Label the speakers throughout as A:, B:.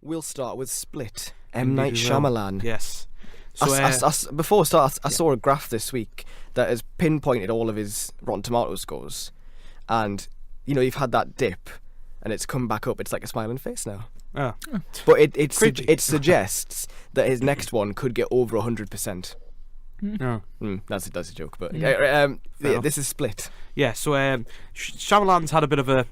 A: We'll start with Split. M. Night Shyamalan.
B: Yes. So,
A: Before I start, I saw a graph this week that has pinpointed all of his Rotten Tomatoes scores. And, you've had that dip, and it's come back up. It's like a smiling face now.
B: Oh.
A: But it suggests that his next one could get over 100%.
B: No.
A: That's a joke, but this is Split.
B: Yeah, so Shyamalan's had a bit of a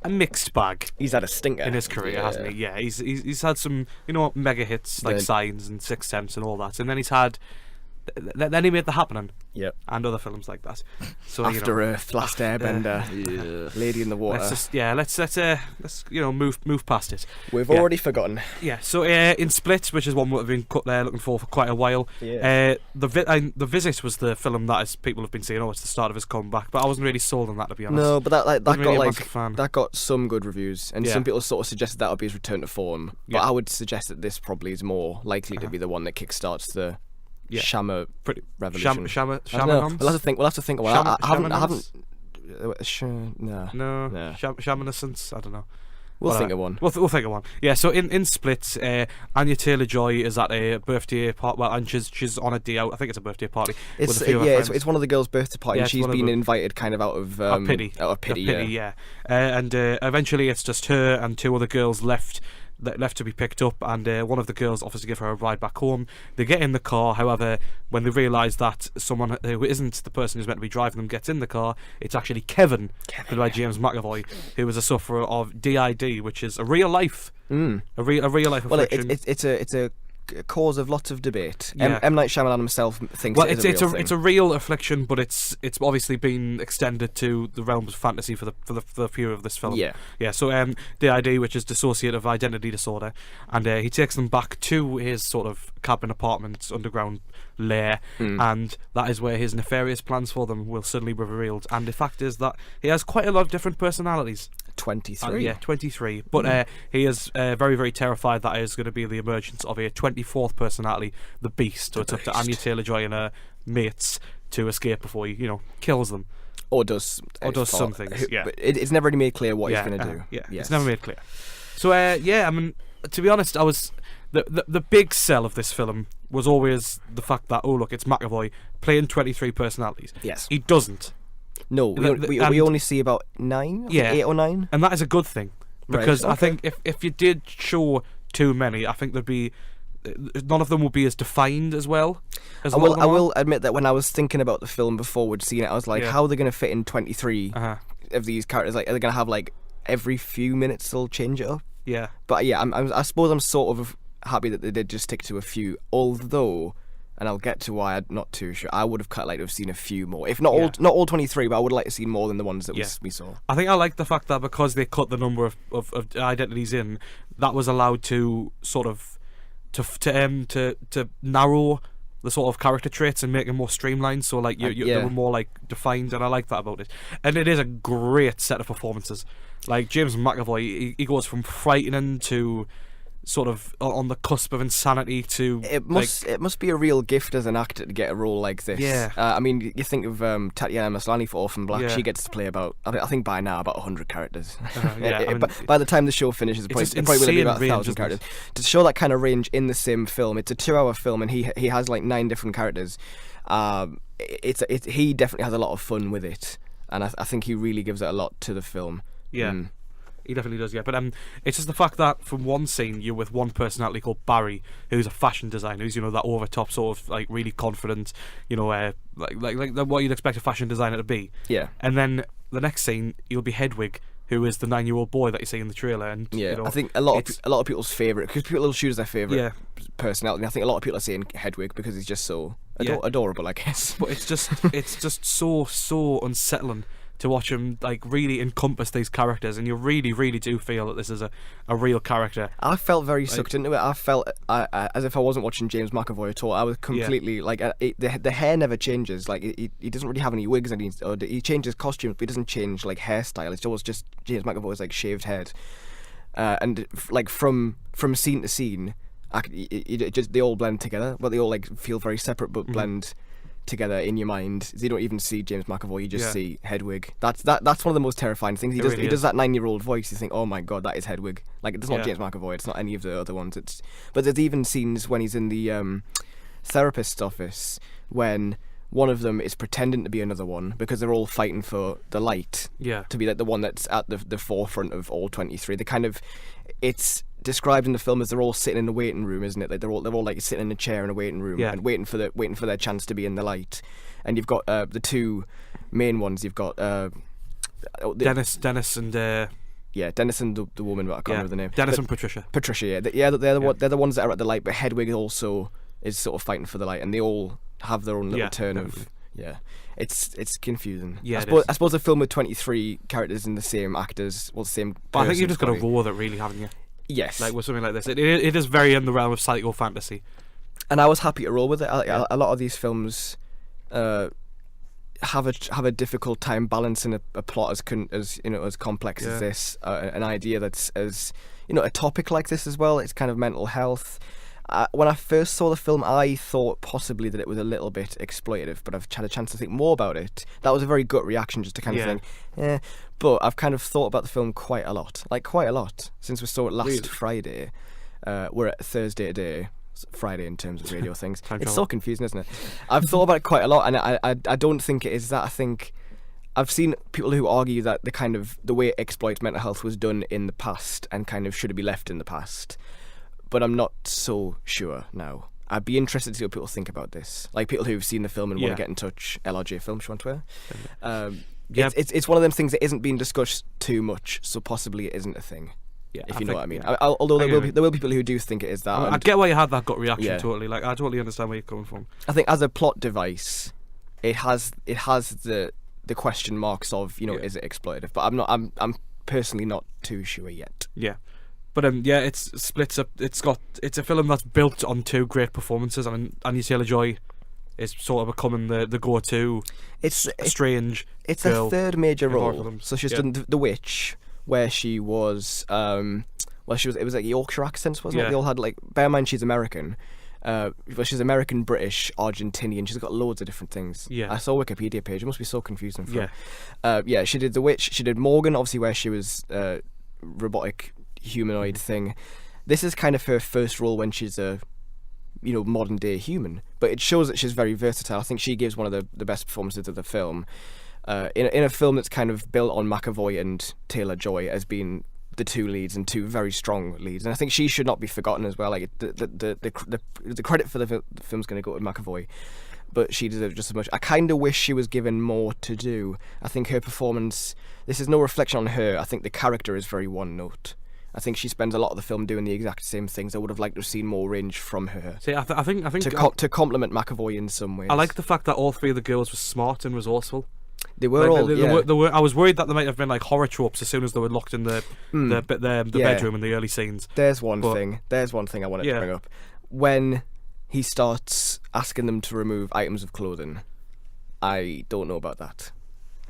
B: mixed bag.
A: He's had a stinker
B: in his career, hasn't he? Yeah, he's had some mega hits like Signs and Sixth Sense and all that, and then he's had. Then he made The Happening, and other films like that. So
A: After Earth, Last Airbender, Lady in the Water.
B: Let's move past it.
A: We've already forgotten.
B: Yeah. So in Split, which is one we've been looking for quite a while.
A: Yeah.
B: The Visit was the film that people have been saying, it's the start of his comeback, but I wasn't really sold on that, to be honest.
A: No, but that got some good reviews, and
B: Yeah.
A: some people sort of suggested that would be his return to form. But
B: Yeah.
A: I would suggest that this probably is more likely to be the one that kickstarts the.
B: Yeah.
A: Shama
B: Pretty
A: revolution.
B: Shamanons?
A: We'll have to think. Well, I haven't.
B: No. Shamanescence? I don't know.
A: We'll think of one.
B: We'll think of one. Yeah. So in Split, Anya Taylor-Joy is at a birthday party. Well, and she's on a day out. I think it's a birthday party. With a few of her friends.
A: It's one of the girls' birthday parties.
B: Yeah,
A: and she's been invited kind of out of
B: pity.
A: Out of pity.
B: Yeah. And eventually, it's just her and two other girls left to be picked up, and one of the girls offers to give her a ride back home. They get in the car, however, when they realise that someone who isn't the person who's meant to be driving them gets in the car, it's actually Kevin played by James McAvoy, who is a sufferer of DID, which is a real life a real life affliction.
A: Well, it's a cause of lots of debate.
B: Yeah.
A: M. Night Shyamalan himself thinks
B: it's a real affliction, but it's obviously been extended to the realms of fantasy for the viewer of this film.
A: Yeah.
B: So DID, which is dissociative identity disorder, and he takes them back to his sort of cabin apartment underground lair, and that is where his nefarious plans for them will suddenly be revealed. And the fact is that he has quite a lot of different personalities.
A: 23.
B: 23. But he is very, very terrified that is going to be the emergence of a 24th personality, the Beast. So it's up to Anya Taylor-Joy and her mates to escape before he, kills them.
A: Or does
B: some things. Yeah.
A: But it's never really made clear what he's going to do.
B: Yeah,
A: Yes.
B: it's never made clear. So, I mean, to be honest, I was... The big sell of this film was always the fact that, it's McAvoy playing 23 personalities.
A: Yes.
B: He doesn't.
A: No, we only see about 9? 8 or 9?
B: And that is a good thing. Because
A: Right, okay.
B: I think if you did show too many, I think there'd be... None of them would be as defined as well.
A: I will admit that when I was thinking about the film before we'd seen it, I was like, how are they going to fit in 23 of these characters? Like, are they going to have, like, every few minutes they'll change it up?
B: Yeah.
A: But yeah, I suppose I'm sort of happy that they did just stick to a few, although... And I'll get to why I'm not too sure. I would have liked to have seen a few more, if not all 23, but I would like to see more than the ones that we saw.
B: I think I like the fact that because they cut the number of identities in, that was allowed to sort of to narrow the sort of character traits and make them more streamlined. So like they were more like defined, and I like that about it. And it is a great set of performances. Like James McAvoy, he goes from frightening to sort of on the cusp of insanity to...
A: It must be a real gift as an actor to get a role like this.
B: Yeah.
A: I mean, you think of Tatiana Maslany for Orphan Black.
B: Yeah.
A: She gets to play about, I think by now, about 100 characters.
B: Yeah,
A: by the time the show finishes, it probably will be about 1,000 characters. To show that kind of range in the same film, it's a 2-hour film, and he has like 9 different characters. He definitely has a lot of fun with it, and I think he really gives it a lot to the film.
B: Yeah. He definitely does, yeah. But it's just the fact that from one scene you're with one personality called Barry, who's a fashion designer, who's that over top sort of like really confident, like what you'd expect a fashion designer to be.
A: Yeah.
B: And then the next scene you'll be Hedwig, who is the 9-year-old boy that you see in the trailer. And
A: I think a lot of people's favourite, because people choose their favourite personality. I think a lot of people are saying Hedwig because he's just so adorable, I guess.
B: But it's just so unsettling to watch him like really encompass these characters, and you really, really do feel that this is a real character.
A: I felt very sucked into it. I felt as if I wasn't watching James McAvoy at all. I was completely like the hair never changes. Like he doesn't really have any wigs, and he changes costumes, but he doesn't change like hairstyle. It's always just James McAvoy's like shaved head, and like from scene to scene, they all blend together. But they all like feel very separate, but blend together in your mind. So you don't even see James McAvoy, you just see Hedwig. That's one of the most terrifying things. He does that 9-year-old voice. You think, oh my god, that is Hedwig. Like, it's not James McAvoy, it's not any of the other ones. But there's even scenes when he's in the therapist's office when one of them is pretending to be another one because they're all fighting for the light to be like the one that's at the forefront of all 23. It's described in the film as they're all sitting in a waiting room, isn't it? Like they're all like sitting in a chair in a waiting room and waiting for their chance to be in the light. And you've got the two main ones. You've got
B: Dennis and
A: Dennis and the woman, but I can't remember the name.
B: Dennis and Patricia.
A: They're the ones that are at the light, but Hedwig also is sort of fighting for the light, and they all have their own little turn of it's confusing. I suppose a film with 23 characters and the same actors, the same.
B: But I think you've just got to roll with it, really, haven't you? Yes. Like with something like this, it is very in the realm of psycho fantasy. And
A: I was happy to roll with it. A lot of these films have a difficult time balancing a plot as complex as this, an idea that's as a topic like this as well. It's kind of mental health. When I first saw the film, I thought possibly that it was a little bit exploitative, but I've had a chance to think more about it. That was a very gut reaction, just to kind of think, But I've kind of thought about the film quite a lot, since we saw it last Friday. We're at Thursday today, Friday in terms of radio things. It's so confusing, isn't it? I've thought about it quite a lot, and I don't think it is that. I think I've seen people who argue that the way it exploits mental health was done in the past and kind of should be left in the past. But I'm not so sure now. I'd be interested to see what people think about this. Like people who've seen the film and want to get in touch. LRJ Films on Twitter. It's one of them things that isn't being discussed too much, so possibly it isn't a thing. Yeah, if you know what I mean. Although there will be people who do think it is that.
B: I get why you had that gut reaction. Totally. Like I totally understand where you're coming from.
A: I think as a plot device, it has the question marks of is it exploitative? But I'm personally not too sure yet.
B: Yeah. But it's splits up. It's a film that's built on two great performances. I mean, Anya Taylor-Joy is sort of becoming the go-to. It's strange.
A: It's
B: girl
A: a third major role. So she's done The Witch, where she was. It was like Yorkshire accents, wasn't it? They all had bear in mind she's American. She's American, British, Argentinian. She's got loads of different things. Yeah. I saw a Wikipedia page. It must be so confusing for her. She did The Witch. She did Morgan, obviously, where she was robotic humanoid thing. This is kind of her first role when she's a modern day human, but it shows that she's very versatile. I think she gives one of the best performances of the film in a film that's kind of built on McAvoy and Taylor-Joy as being the two leads and two very strong leads, and I think she should not be forgotten as well. Like the credit for the film's going to go to McAvoy, but she deserves just as much. I kind of wish she was given more to do. I think her performance, this is no reflection on her, I think the character is very one note. I think she spends a lot of the film doing the exact same things. I would have liked to have seen more range from her.
B: See, I think
A: to complement McAvoy in some ways.
B: I like the fact that all three of the girls were smart and resourcul.
A: They were
B: they were. I was worried that there might have been horror tropes as soon as they were locked in the bedroom in the early scenes.
A: There's one thing I wanted to bring up. When he starts asking them to remove items of clothing, I don't know about that.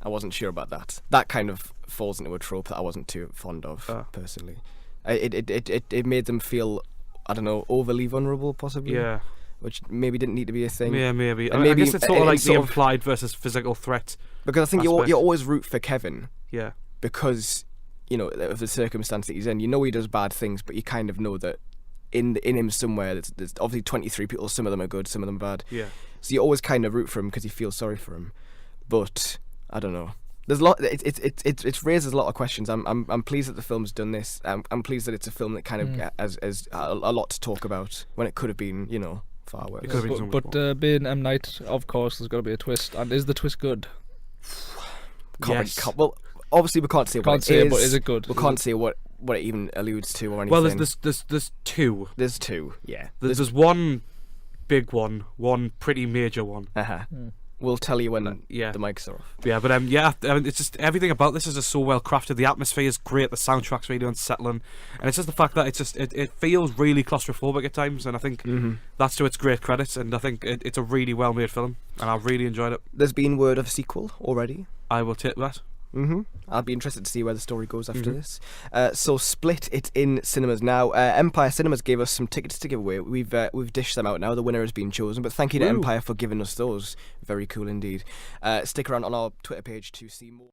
A: I wasn't sure about that. That kind of falls into a trope that I wasn't too fond of personally. It made them feel, I don't know, overly vulnerable possibly. Yeah. Which maybe didn't need to be a thing.
B: Yeah, maybe. I guess it's sort of like the implied versus physical threat.
A: Because I think you always root for Kevin. Yeah. Because of the circumstance that he's in, he does bad things, but you kind of know that in him somewhere there's obviously 23 people. Some of them are good, some of them are bad. Yeah. So you always kind of root for him because you feel sorry for him. But I don't know. There's a lot. It raises a lot of questions. I'm pleased that the film's done this. I'm pleased that it's a film that kind of has a lot to talk about when it could have been, far worse.
C: But being M. Night, of course, there's got to be a twist. And is the twist good?
A: Well, obviously we can't say what it is.
C: But is it good?
A: We can't say what it even alludes to or anything.
B: Well, there's two.
A: There's two. Yeah.
B: There's one big one pretty major one.
A: We'll tell you when the mics are off.
B: Yeah, but it's just everything about this is just so well crafted. The atmosphere is great. The soundtrack's really unsettling, and it's just the fact that it feels really claustrophobic at times. And I think that's to its great credit. And I think it's a really well made film, and I really enjoyed it.
A: There's been word of a sequel already.
B: I will take that.
A: I'll be interested to see where the story goes after this. So Split, it's in cinemas now. Empire Cinemas gave us some tickets to give away. We've dished them out now. The winner has been chosen. But thank you to Empire for giving us those. Very cool indeed. Stick around on our Twitter page to see more.